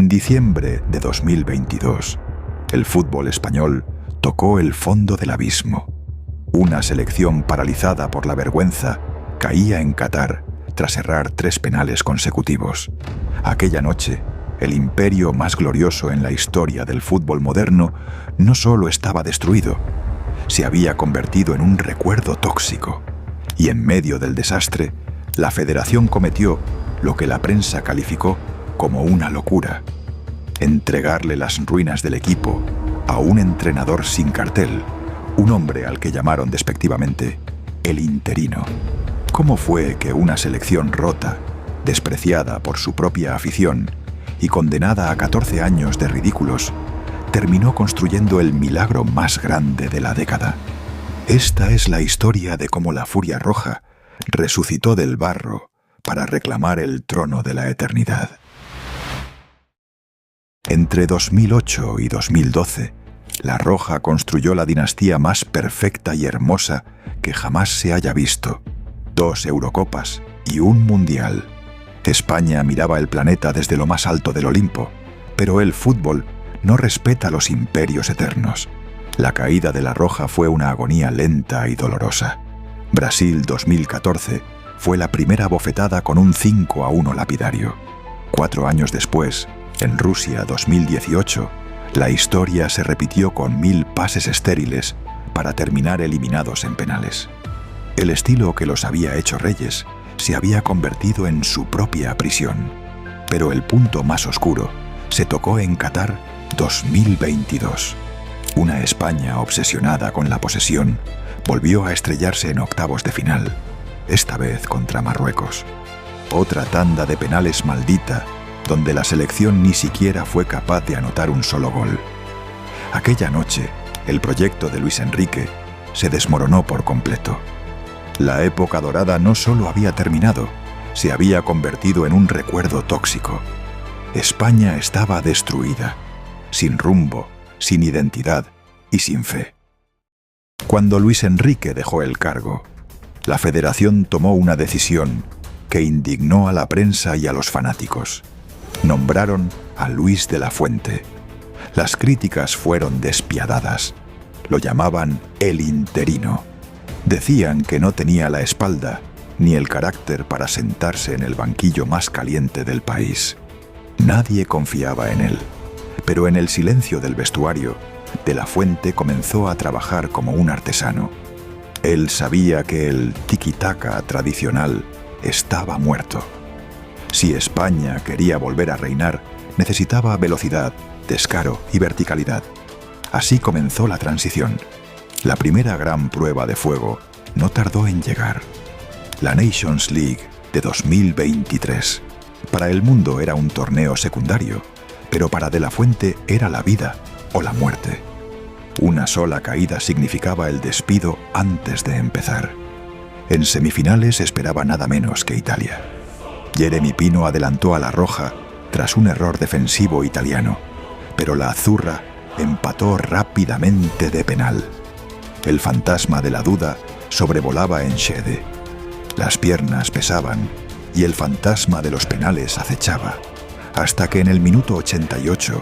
En diciembre de 2022, el fútbol español tocó el fondo del abismo. Una selección paralizada por la vergüenza caía en Qatar tras errar 3 penales consecutivos. Aquella noche, el imperio más glorioso en la historia del fútbol moderno no solo estaba destruido, se había convertido en un recuerdo tóxico. Y en medio del desastre, la federación cometió lo que la prensa calificó como una locura: entregarle las ruinas del equipo a un entrenador sin cartel, un hombre al que llamaron despectivamente el interino. ¿Cómo fue que una selección rota, despreciada por su propia afición y condenada a 14 años de ridículos, terminó construyendo el milagro más grande de la década? Esta es la historia de cómo la Furia Roja resucitó del barro para reclamar el trono de la eternidad. Entre 2008 y 2012, la Roja construyó la dinastía más perfecta y hermosa que jamás se haya visto. 2 Eurocopas y un Mundial. España miraba el planeta desde lo más alto del Olimpo, pero el fútbol no respeta los imperios eternos. La caída de la Roja fue una agonía lenta y dolorosa. Brasil 2014 fue la primera bofetada con un 5-1 lapidario. 4 años después, en Rusia 2018, la historia se repitió con 1000 pases estériles para terminar eliminados en penales. El estilo que los había hecho reyes se había convertido en su propia prisión. Pero el punto más oscuro se tocó en Qatar 2022. Una España obsesionada con la posesión volvió a estrellarse en octavos de final, esta vez contra Marruecos. Otra tanda de penales maldita, donde la selección ni siquiera fue capaz de anotar un solo gol. Aquella noche, el proyecto de Luis Enrique se desmoronó por completo. La época dorada no solo había terminado, se había convertido en un recuerdo tóxico. España estaba destruida, sin rumbo, sin identidad y sin fe. Cuando Luis Enrique dejó el cargo, la federación tomó una decisión que indignó a la prensa y a los fanáticos. Nombraron a Luis de la Fuente. Las críticas fueron despiadadas. Lo llamaban el interino. Decían que no tenía la espalda ni el carácter para sentarse en el banquillo más caliente del país. Nadie confiaba en él, pero en el silencio del vestuario, De la Fuente comenzó a trabajar como un artesano. Él sabía que el tiki-taka tradicional estaba muerto. Si España quería volver a reinar, necesitaba velocidad, descaro y verticalidad. Así comenzó la transición. La primera gran prueba de fuego no tardó en llegar. La Nations League de 2023. Para el mundo era un torneo secundario, pero para De la Fuente era la vida o la muerte. Una sola caída significaba el despido antes de empezar. En semifinales esperaba nada menos que Italia. Jeremy Pino adelantó a la Roja tras un error defensivo italiano, pero la Azzurra empató rápidamente de penal. El fantasma de la duda sobrevolaba en Shede. Las piernas pesaban y el fantasma de los penales acechaba, hasta que en el minuto 88,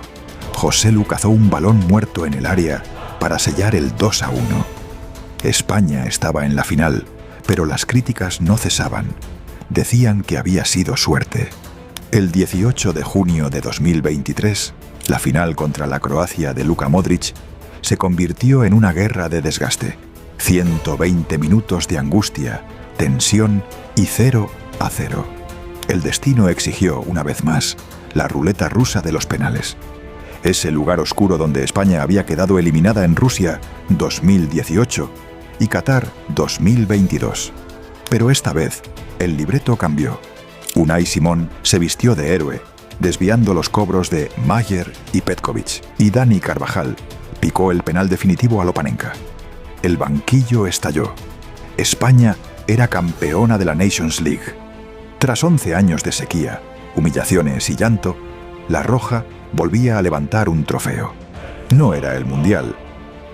Joselu cazó un balón muerto en el área para sellar el 2-1. España estaba en la final, pero las críticas no cesaban. Decían que había sido suerte. El 18 de junio de 2023, la final contra la Croacia de Luka Modric se convirtió en una guerra de desgaste. 120 minutos de angustia, tensión y 0-0. El destino exigió, una vez más, la ruleta rusa de los penales. Ese lugar oscuro donde España había quedado eliminada en Rusia 2018 y Qatar 2022. Pero esta vez, el libreto cambió. Unai Simón se vistió de héroe, desviando los cobros de Mayer y Petkovic, y Dani Carvajal picó el penal definitivo a Lopanenka. El banquillo estalló. España era campeona de la Nations League. Tras 11 años de sequía, humillaciones y llanto, la Roja volvía a levantar un trofeo. No era el Mundial,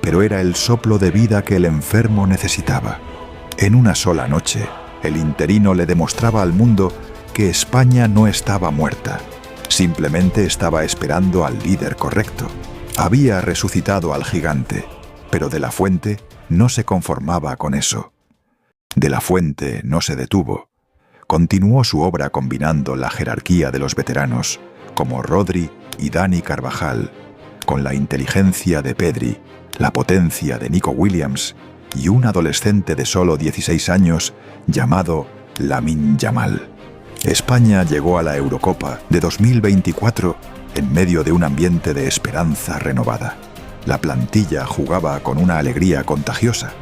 pero era el soplo de vida que el enfermo necesitaba. En una sola noche, el interino le demostraba al mundo que España no estaba muerta. Simplemente estaba esperando al líder correcto. Había resucitado al gigante, pero De la Fuente no se conformaba con eso. De la Fuente no se detuvo. Continuó su obra combinando la jerarquía de los veteranos, como Rodri y Dani Carvajal, con la inteligencia de Pedri, la potencia de Nico Williams y un adolescente de solo 16 años llamado Lamine Yamal. España llegó a la Eurocopa de 2024 en medio de un ambiente de esperanza renovada. La plantilla jugaba con una alegría contagiosa.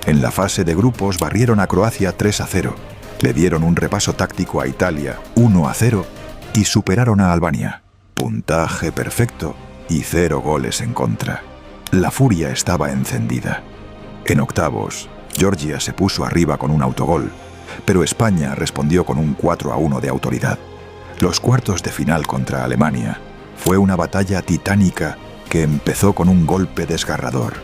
En la fase de grupos barrieron a Croacia 3-0, le dieron un repaso táctico a Italia 1-0 y superaron a Albania. Puntaje perfecto y 0 goles en contra. La furia estaba encendida. En octavos, Georgia se puso arriba con un autogol, pero España respondió con un 4-1 de autoridad. Los cuartos de final contra Alemania fue una batalla titánica que empezó con un golpe desgarrador.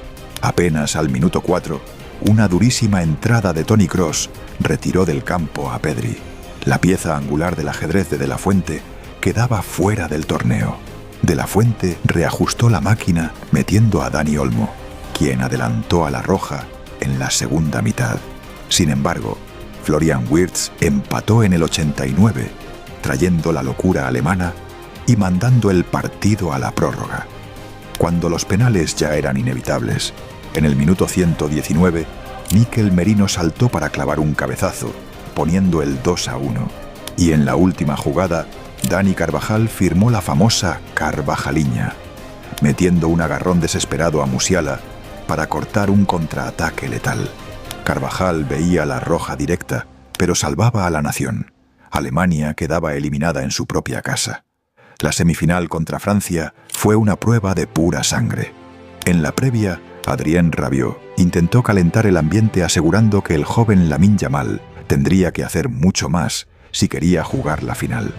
Apenas al minuto 4, una durísima entrada de Toni Kroos retiró del campo a Pedri. La pieza angular del ajedrez de la Fuente quedaba fuera del torneo. De la Fuente reajustó la máquina metiendo a Dani Olmo, quien adelantó a la Roja en la segunda mitad. Sin embargo, Florian Wirtz empató en el 89, trayendo la locura alemana y mandando el partido a la prórroga. Cuando los penales ya eran inevitables, en el minuto 119, Mikel Merino saltó para clavar un cabezazo, poniendo el 2-1. Y en la última jugada, Dani Carvajal firmó la famosa Carvajaliña, metiendo un agarrón desesperado a Musiala para cortar un contraataque letal. Carvajal veía la roja directa, pero salvaba a la nación. Alemania quedaba eliminada en su propia casa. La semifinal contra Francia fue una prueba de pura sangre. En la previa, Adrien Rabiot intentó calentar el ambiente asegurando que el joven Lamine Yamal tendría que hacer mucho más si quería jugar la final.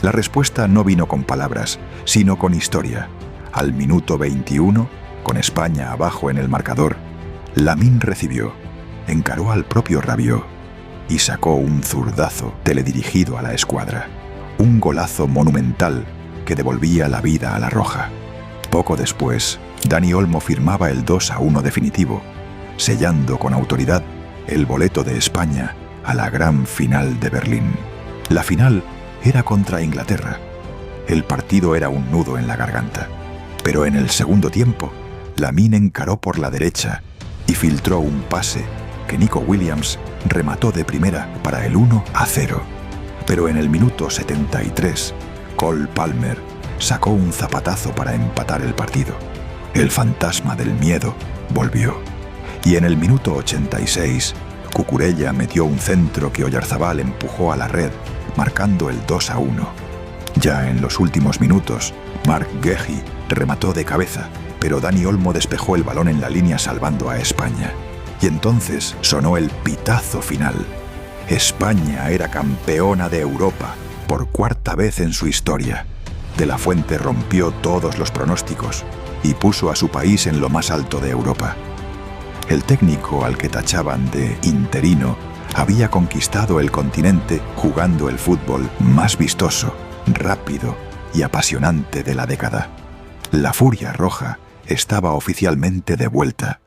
La respuesta no vino con palabras, sino con historia. Al minuto 21, con España abajo en el marcador, Lamine recibió, encaró al propio Rabiot y sacó un zurdazo teledirigido a la escuadra. Un golazo monumental que devolvía la vida a la Roja. Poco después, Dani Olmo firmaba el 2-1 definitivo, sellando con autoridad el boleto de España a la gran final de Berlín. La final era contra Inglaterra. El partido era un nudo en la garganta. Pero en el segundo tiempo, Lamine encaró por la derecha y filtró un pase que Nico Williams remató de primera para el 1-0. Pero en el minuto 73, Cole Palmer sacó un zapatazo para empatar el partido. El fantasma del miedo volvió. Y en el minuto 86, Cucurella metió un centro que Oyarzabal empujó a la red, marcando el 2-1. Ya en los últimos minutos, Marc Guehi remató de cabeza, pero Dani Olmo despejó el balón en la línea salvando a España. Y entonces sonó el pitazo final. España era campeona de Europa por cuarta vez en su historia. De la Fuente rompió todos los pronósticos y puso a su país en lo más alto de Europa. El técnico al que tachaban de interino había conquistado el continente jugando el fútbol más vistoso, rápido y apasionante de la década. La Furia Roja estaba oficialmente de vuelta.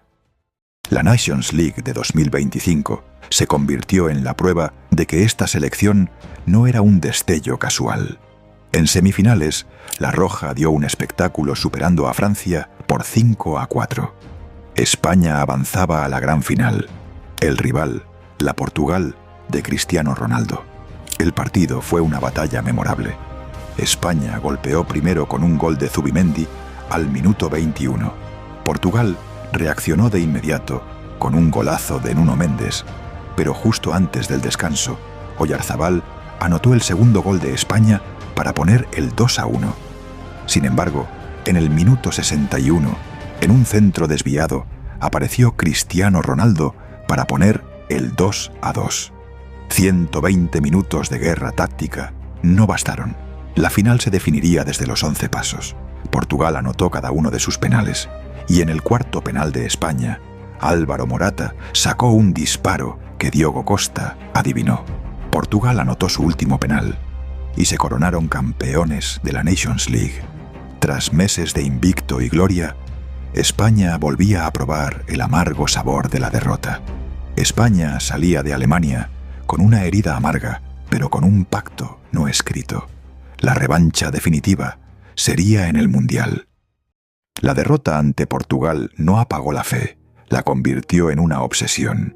La Nations League de 2025 se convirtió en la prueba de que esta selección no era un destello casual. En semifinales, la Roja dio un espectáculo superando a Francia por 5-4. España avanzaba a la gran final. El rival, la Portugal, de Cristiano Ronaldo. El partido fue una batalla memorable. España golpeó primero con un gol de Zubimendi al minuto 21. Portugal reaccionó de inmediato con un golazo de Nuno Méndez, pero justo antes del descanso, Oyarzabal anotó el segundo gol de España para poner el 2-1. Sin embargo, en el minuto 61, en un centro desviado, apareció Cristiano Ronaldo para poner el 2-2. 120 minutos de guerra táctica no bastaron. La final se definiría desde los 11 pasos. Portugal anotó cada uno de sus penales, y en el cuarto penal de España, Álvaro Morata sacó un disparo que Diogo Costa adivinó. Portugal anotó su último penal, y se coronaron campeones de la Nations League. Tras meses de invicto y gloria, España volvía a probar el amargo sabor de la derrota. España salía de Alemania con una herida amarga, pero con un pacto no escrito. La revancha definitiva sería en el Mundial. La derrota ante Portugal no apagó la fe, la convirtió en una obsesión.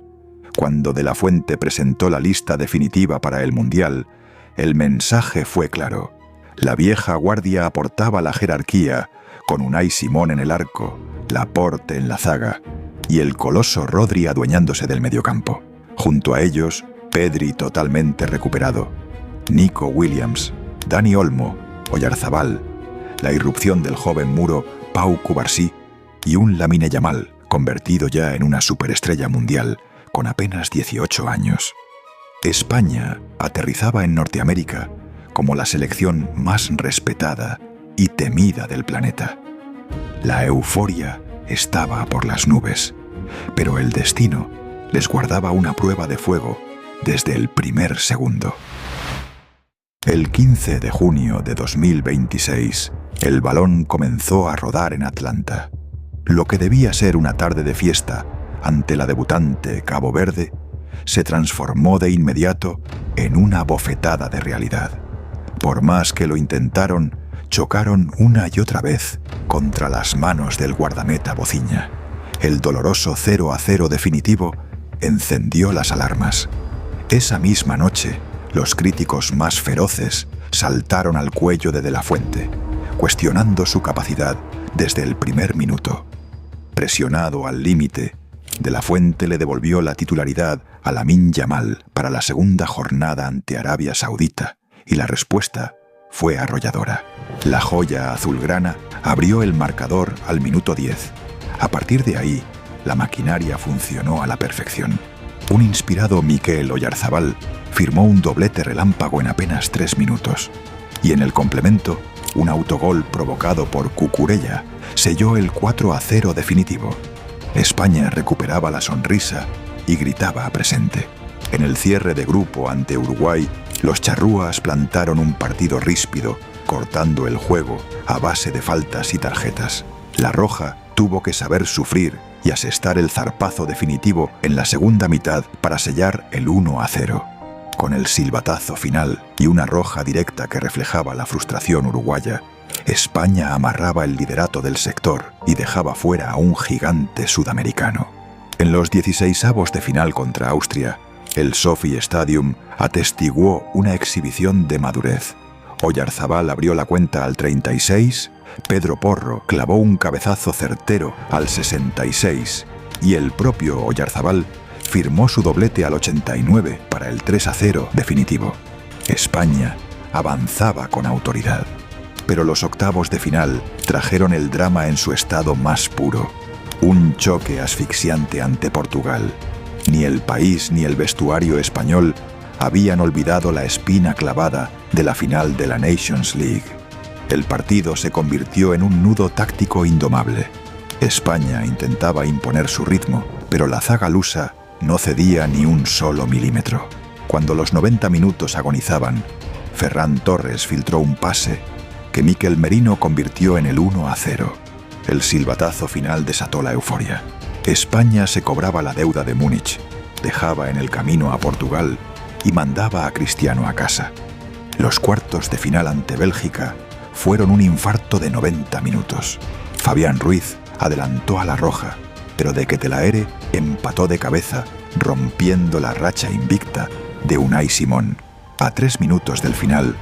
Cuando De la Fuente presentó la lista definitiva para el Mundial, el mensaje fue claro. La vieja guardia aportaba la jerarquía, con Unai Simón en el arco, Laporte en la zaga y el coloso Rodri adueñándose del mediocampo. Junto a ellos, Pedri totalmente recuperado, Nico Williams, Dani Olmo, Oyarzabal, la irrupción del joven muro Pau Cubarsí y un Lamine Yamal, convertido ya en una superestrella mundial con apenas 18 años. España aterrizaba en Norteamérica como la selección más respetada y temida del planeta. La euforia estaba por las nubes, pero el destino les guardaba una prueba de fuego desde el primer segundo. El 15 de junio de 2026, el balón comenzó a rodar en Atlanta. Lo que debía ser una tarde de fiesta ante la debutante Cabo Verde se transformó de inmediato en una bofetada de realidad. Por más que lo intentaron, chocaron una y otra vez contra las manos del guardameta Bociña. El doloroso 0-0 definitivo encendió las alarmas. Esa misma noche, los críticos más feroces saltaron al cuello de la Fuente, cuestionando su capacidad desde el primer minuto. Presionado al límite, De la Fuente le devolvió la titularidad a Lamine Yamal para la segunda jornada ante Arabia Saudita, y la respuesta fue arrolladora. La joya azulgrana abrió el marcador al minuto 10. A partir de ahí, la maquinaria funcionó a la perfección. Un inspirado Mikel Oyarzabal firmó un doblete relámpago en apenas 3 minutos. Y en el complemento, un autogol provocado por Cucurella selló el 4-0 definitivo. España recuperaba la sonrisa y gritaba a presente. En el cierre de grupo ante Uruguay, los charrúas plantaron un partido ríspido, cortando el juego a base de faltas y tarjetas. La Roja tuvo que saber sufrir y asestar el zarpazo definitivo en la segunda mitad para sellar el 1-0. Con el silbatazo final y una roja directa que reflejaba la frustración uruguaya, España amarraba el liderato del sector y dejaba fuera a un gigante sudamericano. En los 16avos de final contra Austria, el Sophie Stadium atestiguó una exhibición de madurez. Oyarzabal abrió la cuenta al 36, Pedro Porro clavó un cabezazo certero al 66 y el propio Oyarzabal firmó su doblete al 89 para el 3-0 definitivo. España avanzaba con autoridad. Pero los octavos de final trajeron el drama en su estado más puro. Un choque asfixiante ante Portugal. Ni el país ni el vestuario español habían olvidado la espina clavada de la final de la Nations League. El partido se convirtió en un nudo táctico indomable. España intentaba imponer su ritmo, pero la zaga lusa no cedía ni un solo milímetro. Cuando los 90 minutos agonizaban, Ferran Torres filtró un pase que Mikel Merino convirtió en el 1-0. El silbatazo final desató la euforia. España se cobraba la deuda de Múnich, dejaba en el camino a Portugal y mandaba a Cristiano a casa. Los cuartos de final ante Bélgica fueron un infarto de 90 minutos. Fabián Ruiz adelantó a la Roja, pero de Ketelaere empató de cabeza, rompiendo la racha invicta de Unai Simón. A 3 minutos del final,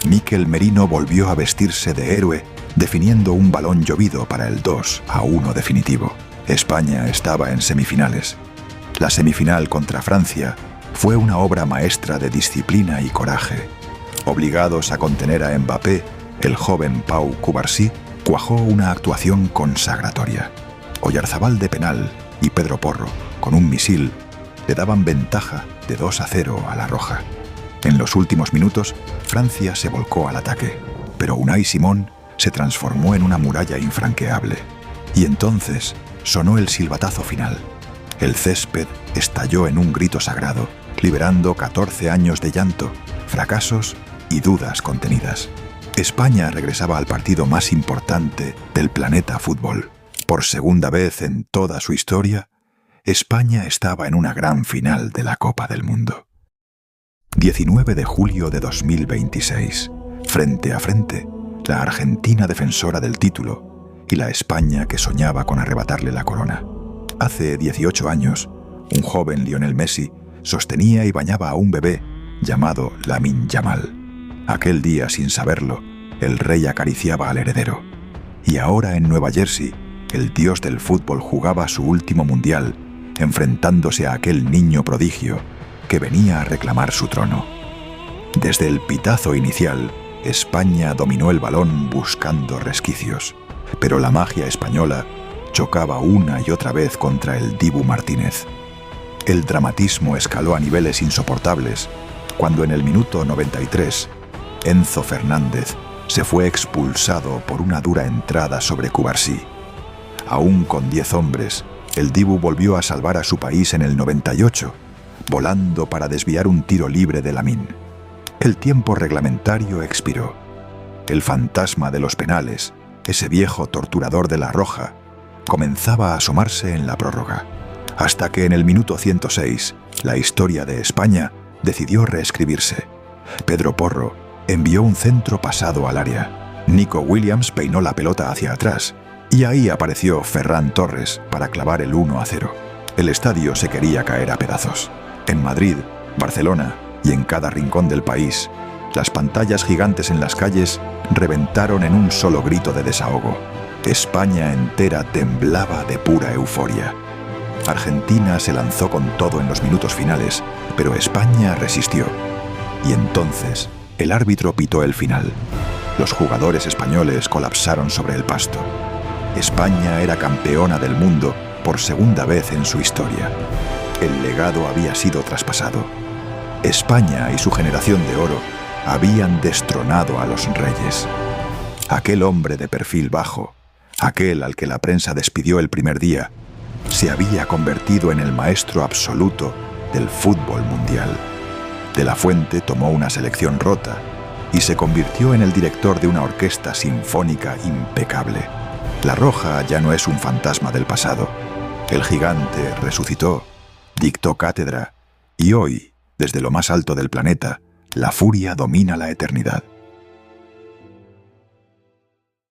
Mikel Merino volvió a vestirse de héroe, definiendo un balón llovido para el 2-1 definitivo. España estaba en semifinales. La semifinal contra Francia fue una obra maestra de disciplina y coraje. Obligados a contener a Mbappé, el joven Pau Cubarsí cuajó una actuación consagratoria. Oyarzabal de penal y Pedro Porro, con un misil, le daban ventaja de 2-0 a la Roja. En los últimos minutos, Francia se volcó al ataque, pero Unai Simón se transformó en una muralla infranqueable. Y entonces sonó el silbatazo final. El césped estalló en un grito sagrado, liberando 14 años de llanto, fracasos y dudas contenidas. España regresaba al partido más importante del planeta fútbol. Por segunda vez en toda su historia, España estaba en una gran final de la Copa del Mundo. 19 de julio de 2026. Frente a frente, la Argentina defensora del título y la España que soñaba con arrebatarle la corona. Hace 18 años, un joven Lionel Messi sostenía y bañaba a un bebé llamado Lamine Yamal. Aquel día, sin saberlo, el rey acariciaba al heredero. Y ahora en Nueva Jersey, el dios del fútbol jugaba su último mundial, enfrentándose a aquel niño prodigio que venía a reclamar su trono. Desde el pitazo inicial, España dominó el balón buscando resquicios, pero la magia española chocaba una y otra vez contra el Dibu Martínez. El dramatismo escaló a niveles insoportables cuando en el minuto 93 Enzo Fernández se fue expulsado por una dura entrada sobre Cubarsí. Aún con 10 hombres, el Dibu volvió a salvar a su país en el 98, volando para desviar un tiro libre de Lamine. El tiempo reglamentario expiró. El fantasma de los penales, ese viejo torturador de la Roja, comenzaba a asomarse en la prórroga, hasta que en el minuto 106, la historia de España decidió reescribirse. Pedro Porro envió un centro pasado al área. Nico Williams peinó la pelota hacia atrás, y ahí apareció Ferran Torres para clavar el 1-0. El estadio se quería caer a pedazos. En Madrid, Barcelona y en cada rincón del país, las pantallas gigantes en las calles reventaron en un solo grito de desahogo. España entera temblaba de pura euforia. Argentina se lanzó con todo en los minutos finales, pero España resistió. Y entonces, el árbitro pitó el final. Los jugadores españoles colapsaron sobre el pasto. España era campeona del mundo por segunda vez en su historia. El legado había sido traspasado. España y su generación de oro habían destronado a los reyes. Aquel hombre de perfil bajo, aquel al que la prensa despidió el primer día, se había convertido en el maestro absoluto del fútbol mundial. De la Fuente tomó una selección rota y se convirtió en el director de una orquesta sinfónica impecable. La Roja ya no es un fantasma del pasado. El gigante resucitó, dictó cátedra y hoy, desde lo más alto del planeta, la furia domina la eternidad.